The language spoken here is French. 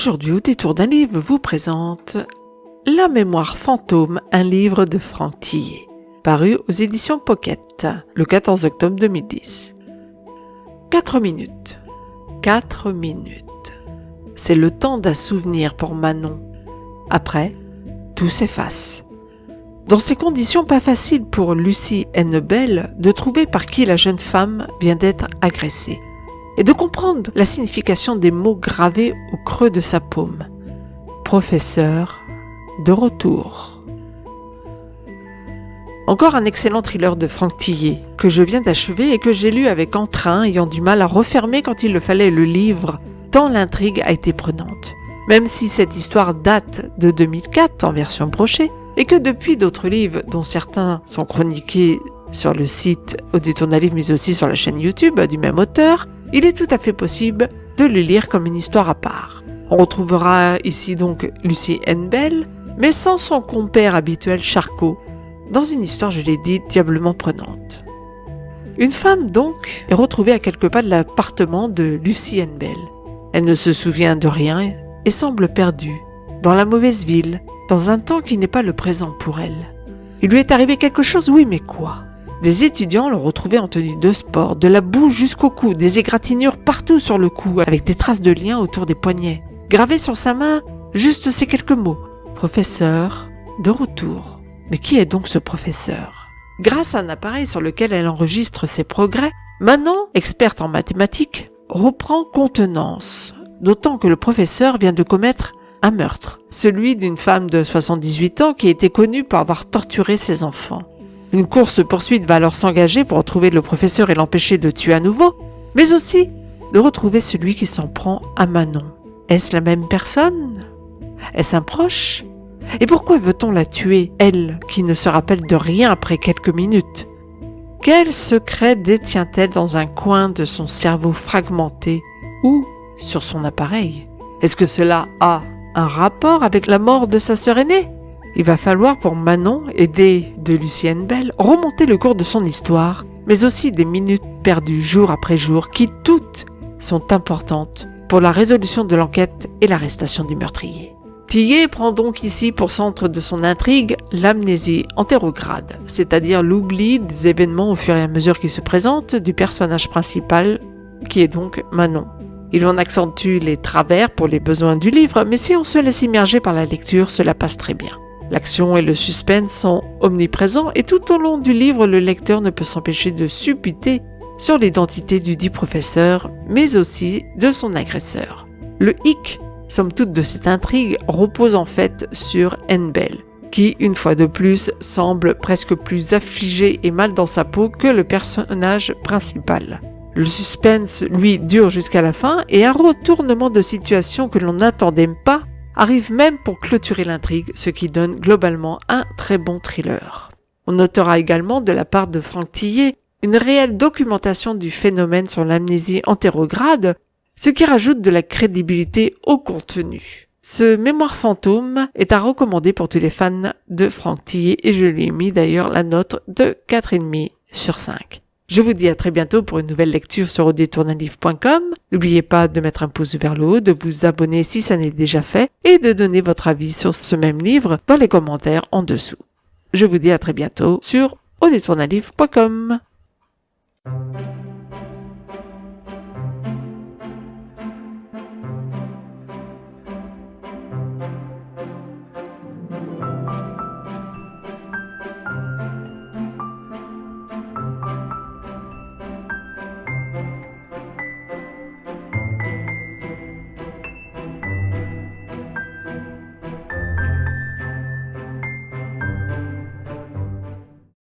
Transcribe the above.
Aujourd'hui, au détour d'un livre, vous présente La mémoire fantôme, un livre de Franck Thillet, paru aux éditions Pocket, le 14 octobre 2010. 4 minutes. 4 minutes. C'est le temps d'un souvenir pour Manon. Après, tout s'efface. Dans ces conditions, pas facile pour Lucie Hennebel de trouver par qui la jeune femme vient d'être agressée et de comprendre la signification des mots gravés au creux de sa paume. Professeur, de retour. Encore un excellent thriller de Franck Thillet que je viens d'achever et que j'ai lu avec entrain, ayant du mal à refermer quand il le fallait le livre, tant l'intrigue a été prenante. Même si cette histoire date de 2004 en version brochée, et que depuis d'autres livres, dont certains sont chroniqués sur le site Au détour d'un livre, mais aussi sur la chaîne YouTube du même auteur, il est tout à fait possible de le lire comme une histoire à part. On retrouvera ici donc Lucie Hennebel, mais sans son compère habituel Charcot, dans une histoire, je l'ai dit, diablement prenante. Une femme donc est retrouvée à quelques pas de l'appartement de Lucie Hennebel. Elle ne se souvient de rien et semble perdue, dans la mauvaise ville, dans un temps qui n'est pas le présent pour elle. Il lui est arrivé quelque chose, oui, mais quoi ? Des étudiants l'ont retrouvée en tenue de sport, de la boue jusqu'au cou, des égratignures partout sur le cou, avec des traces de liens autour des poignets. Gravés sur sa main, juste ces quelques mots. Professeur, de retour. Mais qui est donc ce professeur ? Grâce à un appareil sur lequel elle enregistre ses progrès, Manon, experte en mathématiques, reprend contenance. D'autant que le professeur vient de commettre un meurtre, celui d'une femme de 78 ans qui était connue pour avoir torturé ses enfants. Une course-poursuite va alors s'engager pour retrouver le professeur et l'empêcher de tuer à nouveau, mais aussi de retrouver celui qui s'en prend à Manon. Est-ce la même personne ? Est-ce un proche ? Et pourquoi veut-on la tuer, elle qui ne se rappelle de rien après quelques minutes ? Quel secret détient-elle dans un coin de son cerveau fragmenté ou sur son appareil ? Est-ce que cela a un rapport avec la mort de sa sœur aînée ? Il va falloir pour Manon, aidée de Lucie Hennebel, remonter le cours de son histoire, mais aussi des minutes perdues jour après jour qui toutes sont importantes pour la résolution de l'enquête et l'arrestation du meurtrier. Thillet prend donc ici pour centre de son intrigue l'amnésie antérograde, c'est-à-dire l'oubli des événements au fur et à mesure qu'ils se présentent du personnage principal, qui est donc Manon. Il en accentue les travers pour les besoins du livre, mais si on se laisse immerger par la lecture, cela passe très bien. L'action et le suspense sont omniprésents et tout au long du livre, le lecteur ne peut s'empêcher de supputer sur l'identité du dit professeur, mais aussi de son agresseur. Le hic, somme toute, de cette intrigue repose en fait sur Hennebel, qui, une fois de plus, semble presque plus affligé et mal dans sa peau que le personnage principal. Le suspense, lui, dure jusqu'à la fin et un retournement de situation que l'on n'attendait pas arrive même pour clôturer l'intrigue, ce qui donne globalement un très bon thriller. On notera également de la part de Franck Thillet une réelle documentation du phénomène sur l'amnésie antérograde, ce qui rajoute de la crédibilité au contenu. Ce mémoire fantôme est à recommander pour tous les fans de Franck Thillet et je lui ai mis d'ailleurs la note de 4,5 sur 5. Je vous dis à très bientôt pour une nouvelle lecture sur audétourdunlivre.com. N'oubliez pas de mettre un pouce vers le haut, de vous abonner si ça n'est déjà fait et de donner votre avis sur ce même livre dans les commentaires en dessous. Je vous dis à très bientôt sur audétourdunlivre.com.